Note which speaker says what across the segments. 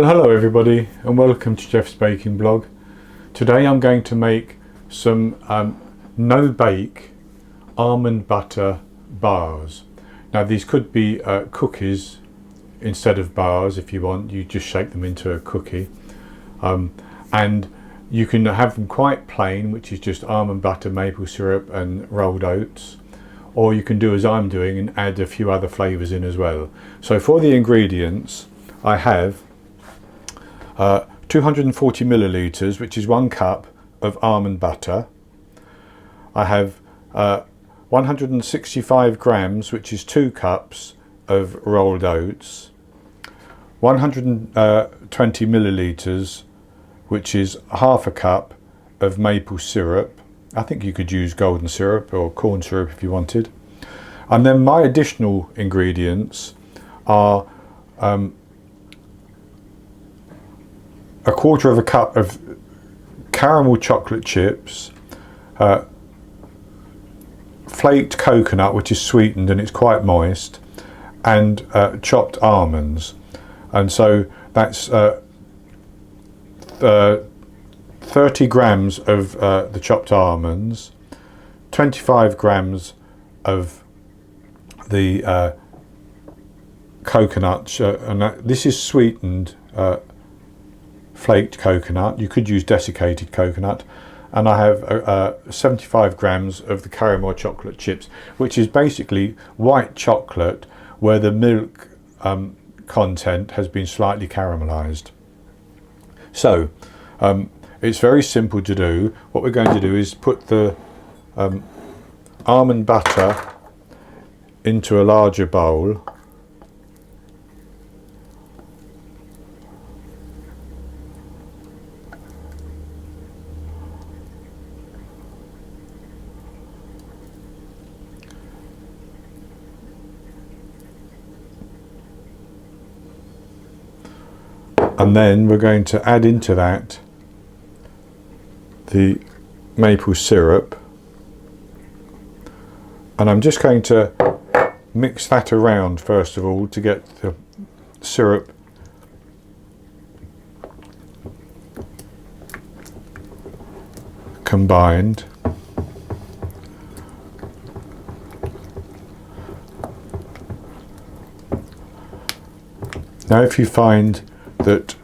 Speaker 1: Well, hello everybody and welcome to Jeff's Baking Blog. Today I'm going to make some no-bake almond butter bars. Now these could be cookies instead of bars. If you want, you just shake them into a cookie, and you can have them quite plain, which is just almond butter, maple syrup and rolled oats, or you can do as I'm doing and add a few other flavours in as well. So for the ingredients, I have 240 millilitres, which is 1 cup of almond butter. I have 165 grams, which is 2 cups of rolled oats. 120 millilitres, which is half a cup of maple syrup. I think you could use golden syrup or corn syrup if you wanted. And then my additional ingredients are a quarter of a cup of caramel chocolate chips, flaked coconut, which is sweetened and it's quite moist, and chopped almonds. And so that's 30 grams of the chopped almonds, 25 grams of the coconut, and this is sweetened flaked coconut. You could use desiccated coconut. And I have 75 grams of the caramel chocolate chips, which is basically white chocolate where the milk content has been slightly caramelized. So it's very simple to do. What we're going to do is put the almond butter into a larger bowl. And then we're going to add into that the maple syrup, and I'm just going to mix that around first of all to get the syrup combined. Now if you find that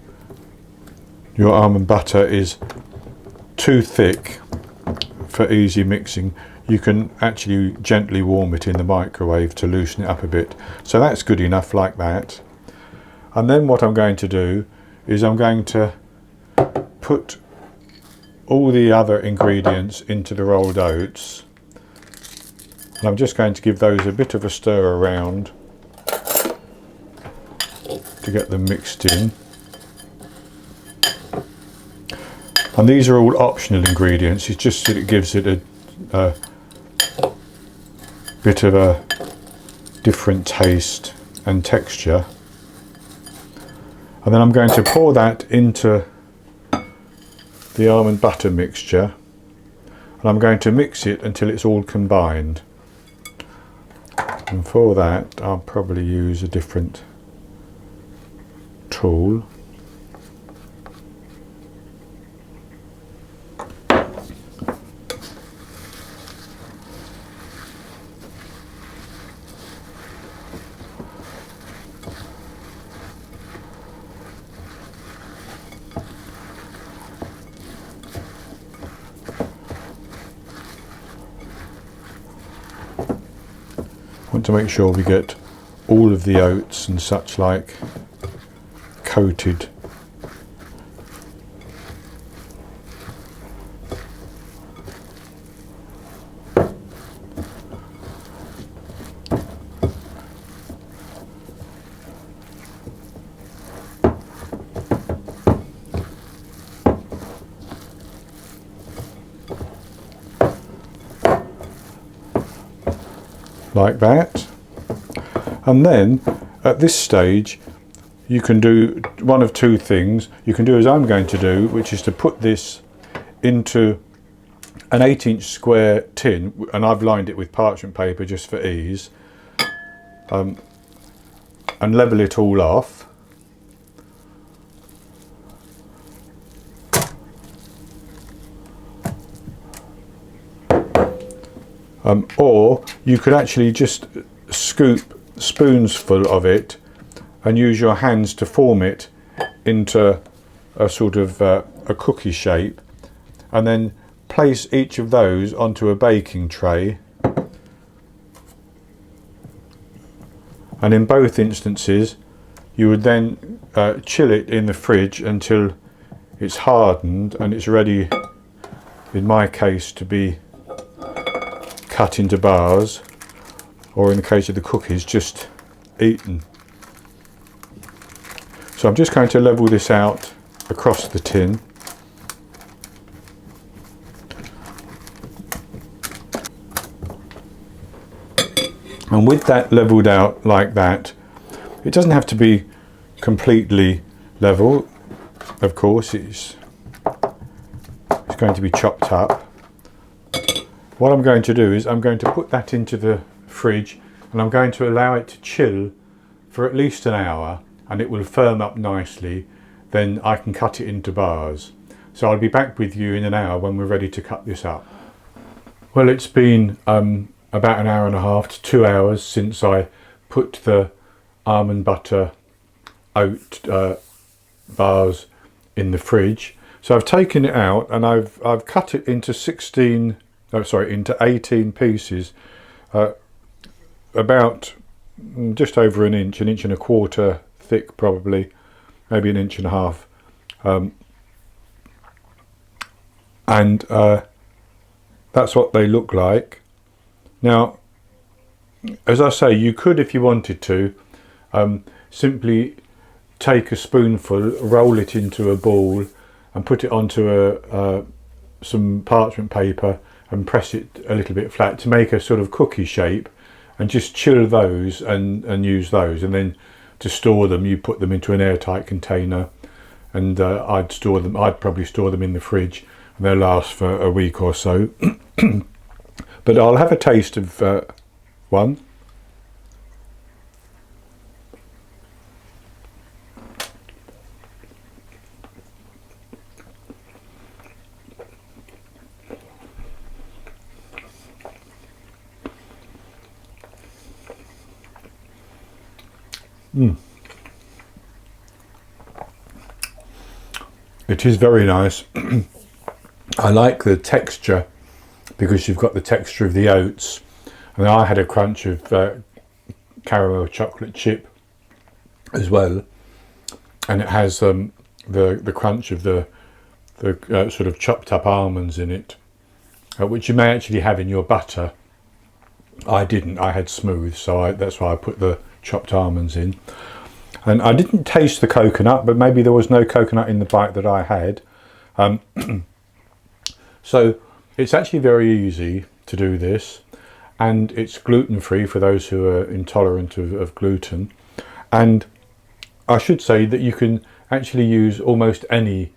Speaker 1: your almond butter is too thick for easy mixing, you can actually gently warm it in the microwave to loosen it up a bit. So that's good enough like that. And then what I'm going to do is I'm going to put all the other ingredients into the rolled oats, and I'm just going to give those a bit of a stir around to get them mixed in. And these are all optional ingredients. It's just that it gives it a bit of a different taste and texture. And then I'm going to pour that into the almond butter mixture, and I'm going to mix it until it's all combined. And for that I'll probably use a different tool. Want to make sure we get all of the oats and such like coated. Like that. And then at this stage you can do one of two things. You can do as I'm going to do, which is to put this into an 8-inch square tin, and I've lined it with parchment paper just for ease, and level it all off. Or you could actually just scoop spoons full of it and use your hands to form it into a sort of a cookie shape, and then place each of those onto a baking tray. And in both instances you would then chill it in the fridge until it's hardened and it's ready, in my case, to be cut into bars, or in the case of the cookies, just eaten. So I'm just going to level this out across the tin. And with that leveled out like that, it doesn't have to be completely level, of course, it's going to be chopped up. What I'm going to do is I'm going to put that into the fridge, and I'm going to allow it to chill for at least an hour, and it will firm up nicely. Then I can cut it into bars. So I'll be back with you in an hour when we're ready to cut this up. Well, it's been about an hour and a half to 2 hours since I put the almond butter oat bars in the fridge. So I've taken it out and I've cut it into into 18 pieces, about just over an inch and a quarter thick, probably, maybe an inch and a half, and that's what they look like. Now, as I say, you could, if you wanted to, simply take a spoonful, roll it into a ball and put it onto some parchment paper and press it a little bit flat to make a sort of cookie shape, and just chill those and use those. And then to store them, you put them into an airtight container, and I'd probably store them in the fridge, and they'll last for a week or so. But I'll have a taste of one. It is very nice. I like the texture because you've got the texture of the oats, and I had a crunch of caramel chocolate chip as well, and it has the crunch of the sort of chopped up almonds in it, which you may actually have in your butter. I didn't. I had smooth, so that's why I put the chopped almonds in. And I didn't taste the coconut, but maybe there was no coconut in the bite that I had. So it's actually very easy to do this, and it's gluten-free for those who are intolerant of gluten. And I should say that you can actually use almost any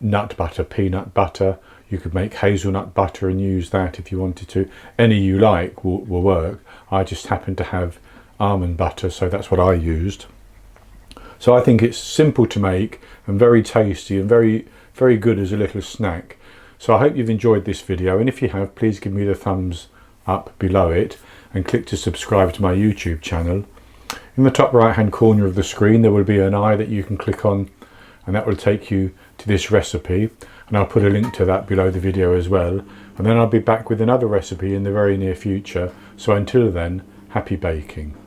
Speaker 1: nut butter, peanut butter. You could make hazelnut butter and use that if you wanted to. Any you like will work. I just happen to have almond butter, so that's what I used. So I think it's simple to make and very tasty and very, very good as a little snack. So I hope you've enjoyed this video, and if you have, please give me the thumbs up below it and click to subscribe to my YouTube channel. In the top right hand corner of the screen there will be an eye that you can click on, and that will take you to this recipe, and I'll put a link to that below the video as well. And then I'll be back with another recipe in the very near future. So until then, happy baking.